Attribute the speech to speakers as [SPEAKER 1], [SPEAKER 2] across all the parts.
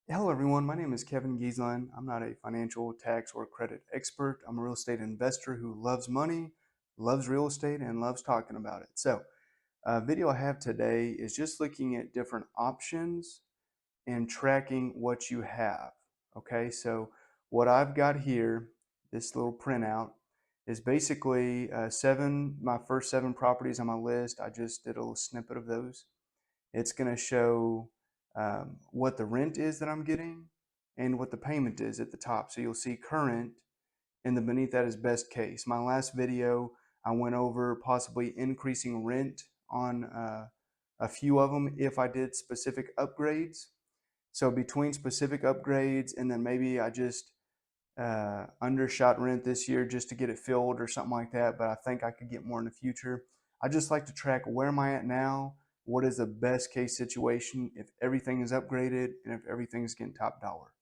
[SPEAKER 1] Hello, everyone. My name is Kevin Gieslein. I'm not a financial, tax, or credit expert. I'm a real estate investor who loves money, loves real estate, and loves talking about it. So, video I have today is just looking at different options and tracking what you have. Okay, so what I've got here, this little printout, is basically my first seven properties on my list. I just did a little snippet of those. It's going to show what the rent is that I'm getting and what the payment is at the top. So you'll see current, and then beneath that is best case. My last video, I went over possibly increasing rent on a few of them if I did specific upgrades. So between specific upgrades and then maybe I just undershot rent this year just to get it filled or something like that, but I think I could get more in the future. I just like to track where am I at now, what is the best case situation if everything is upgraded and if everything is getting top dollar.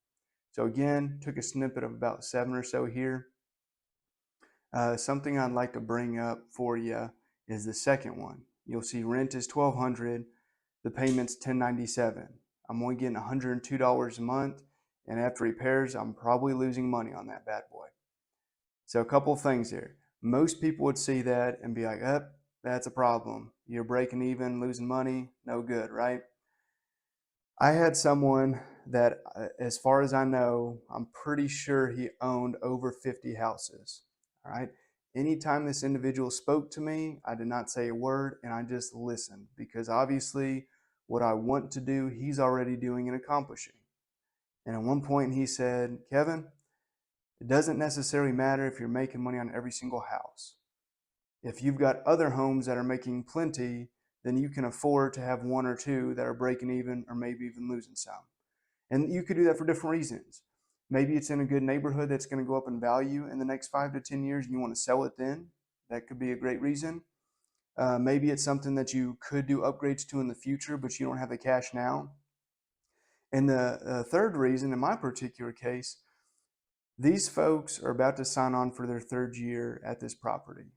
[SPEAKER 1] So again, took a snippet of about seven or so here. Something I'd like to bring up for you is the second one. You'll see rent is $1,200, the payment's $1,097. I'm only getting $102 a month, and after repairs, I'm probably losing money on that bad boy. So a couple of things here. Most people would see that and be like, that's a problem. You're breaking even, losing money, no good, right? I had someone that, as far as I know, I'm pretty sure he owned over 50 houses. All right. Anytime this individual spoke to me, I did not say a word and I just listened because obviously what I want to do, he's already doing and accomplishing. And at one point he said, Kevin, it doesn't necessarily matter if you're making money on every single house. If you've got other homes that are making plenty, then you can afford to have one or two that are breaking even or maybe even losing some. And you could do that for different reasons. Maybe it's in a good neighborhood that's going to go up in value in the next 5 to 10 years and you want to sell it then. That could be a great reason. Maybe it's something that you could do upgrades to in the future, but you don't have the cash now. And the third reason, in my particular case, these folks are about to sign on for their third year at this property.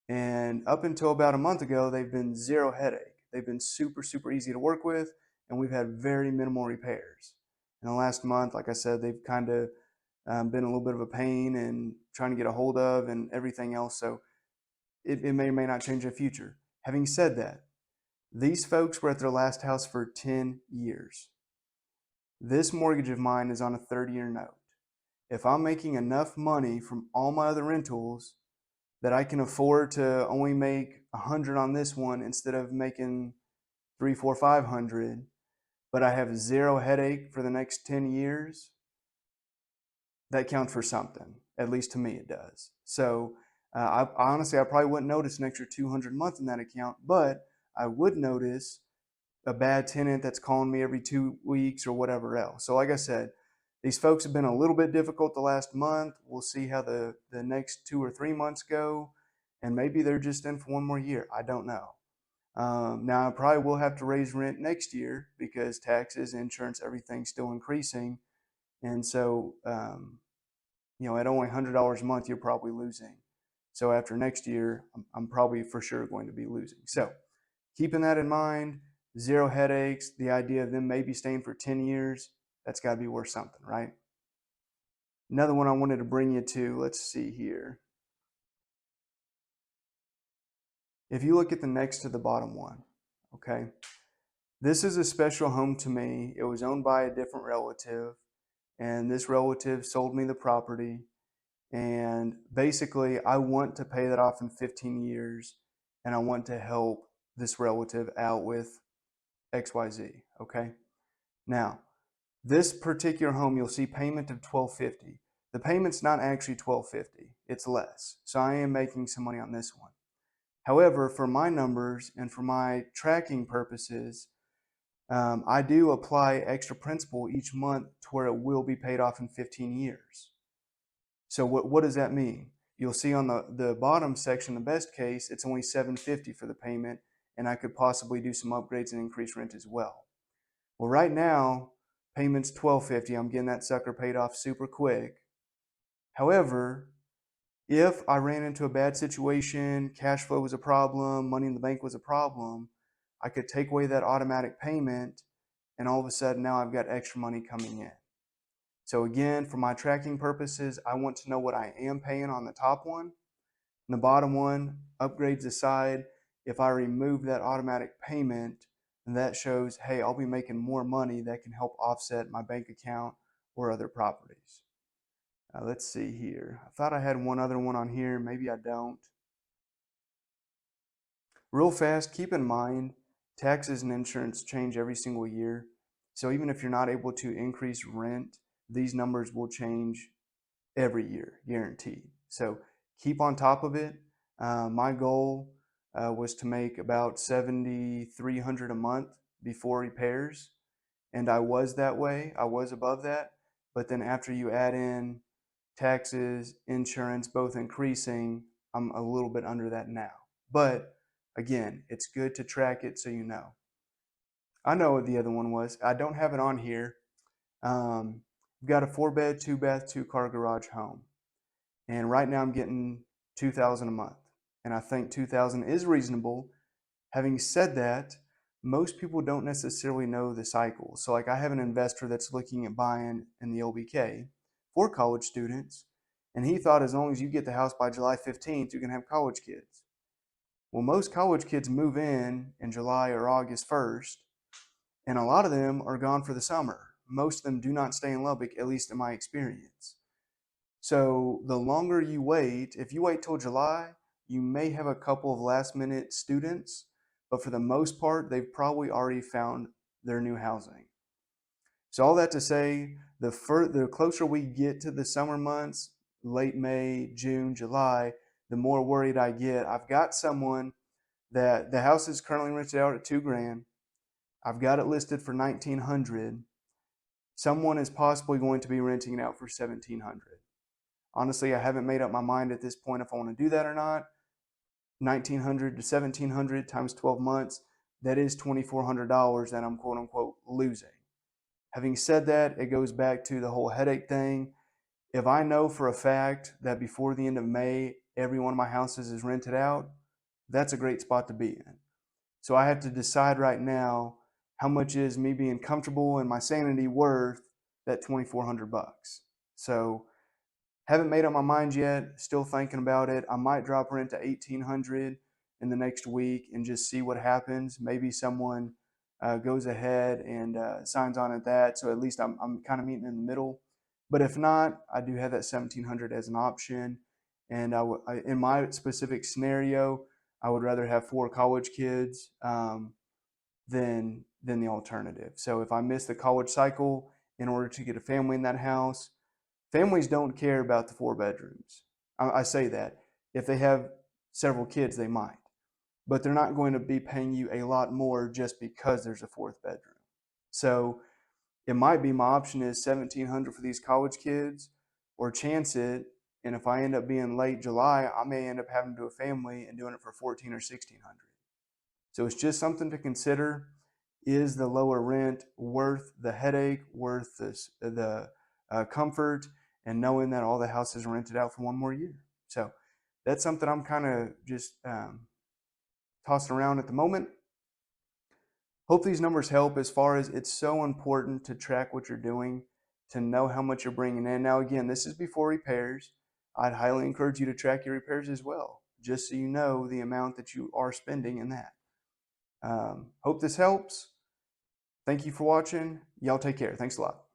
[SPEAKER 1] And up until about a month ago, they've been zero headache. They've been super, super easy to work with, and we've had very minimal repairs. In the last month, like I said, they've kind of been a little bit of a pain and trying to get a hold of and everything else. So it may or may not change in the future. Having said that, these folks were at their last house for 10 years. This mortgage of mine is on a 30-year note. If I'm making enough money from all my other rentals that I can afford to only make 100 on this one instead of making 3, 4, 500, but I have zero headache for the next 10 years, that counts for something. At least to me, it does. So honestly, I probably wouldn't notice an extra 200 a month in that account, but I would notice a bad tenant that's calling me every 2 weeks or whatever else. So like I said, these folks have been a little bit difficult the last month. We'll see how the next 2 or 3 months go. And maybe they're just in for one more year. I don't know. Now, I probably will have to raise rent next year because taxes, insurance, everything's still increasing. And so, at only $100 a month, you're probably losing. So after next year, I'm probably for sure going to be losing. So keeping that in mind, zero headaches, the idea of them maybe staying for 10 years, that's got to be worth something, right? Another one I wanted to bring you to, let's see here. If you look at the next to the bottom one, okay, this is a special home to me. It was owned by a different relative, and this relative sold me the property. And basically, I want to pay that off in 15 years, and I want to help this relative out with XYZ, okay? Now, this particular home, you'll see payment of $1,250. The payment's not actually $1,250, it's less. So I am making some money on this one. However, for my numbers and for my tracking purposes, I do apply extra principal each month to where it will be paid off in 15 years. So what does that mean? You'll see on the bottom section, the best case, it's only $750 for the payment, and I could possibly do some upgrades and increase rent as well. Well, right now, payment's $1,250. I'm getting that sucker paid off super quick. However, if I ran into a bad situation, cash flow was a problem, money in the bank was a problem, I could take away that automatic payment and all of a sudden now I've got extra money coming in. So again, for my tracking purposes, I want to know what I am paying on the top one. And the bottom one, upgrades aside, if I remove that automatic payment, then that shows, hey, I'll be making more money that can help offset my bank account or other properties. Let's see here. I thought I had one other one on here. Maybe I don't. Real fast, keep in mind, taxes and insurance change every single year. So even if you're not able to increase rent, these numbers will change every year, guaranteed. So keep on top of it. My goal was to make about 7,300 a month before repairs, and I was that way. I was above that, but then after you add in taxes, insurance, both increasing, I'm a little bit under that now. But again, it's good to track it so you know. I know what the other one was. I don't have it on here. We've got a 4-bed, 2-bath, 2-car garage home. And right now I'm getting 2,000 a month. And I think 2,000 is reasonable. Having said that, most people don't necessarily know the cycle. So like I have an investor that's looking at buying in the LBK for college students, and he thought as long as you get the house by July 15th, you can have college kids. Well, most college kids move in July or August 1st, and a lot of them are gone for the summer. Most of them do not stay in Lubbock, at least in my experience. So the longer you wait, if you wait till July, you may have a couple of last minute students, but for the most part, they've probably already found their new housing. So all that to say, the closer we get to the summer months, late May, June, July, the more worried I get. I've got someone that the house is currently rented out at $2,000. I've got it listed for 1,900. Someone is possibly going to be renting it out for 1,700. Honestly, I haven't made up my mind at this point if I want to do that or not. 1,900 to 1,700 times 12 months, that is $2,400 that I'm quote unquote losing. Having said that, it goes back to the whole headache thing. If I know for a fact that before the end of May, every one of my houses is rented out, that's a great spot to be in. So I have to decide right now how much is me being comfortable and my sanity worth that 2,400 bucks. So haven't made up my mind yet, still thinking about it. I might drop rent to 1,800 in the next week and just see what happens. Maybe someone goes ahead and signs on at that. So at least I'm kind of meeting in the middle. But if not, I do have that 1,700 as an option. And in my specific scenario, I would rather have 4 college kids than the alternative. So if I miss the college cycle in order to get a family in that house, families don't care about the 4 bedrooms. I say that. If they have several kids, they might. But they're not going to be paying you a lot more just because there's a 4th bedroom. So it might be my option is 1,700 for these college kids, or chance it. And if I end up being late July, I may end up having to do a family and doing it for 1,400 or 1,600. So it's just something to consider. Is the lower rent worth the headache, worth the comfort, and knowing that all the houses are rented out for one more year? So that's something I'm kind of just tossing around at the moment. Hope these numbers help as far as it's so important to track what you're doing, to know how much you're bringing in. Now, again, this is before repairs. I'd highly encourage you to track your repairs as well, just so you know the amount that you are spending in that. Hope this helps. Thank you for watching. Y'all take care. Thanks a lot.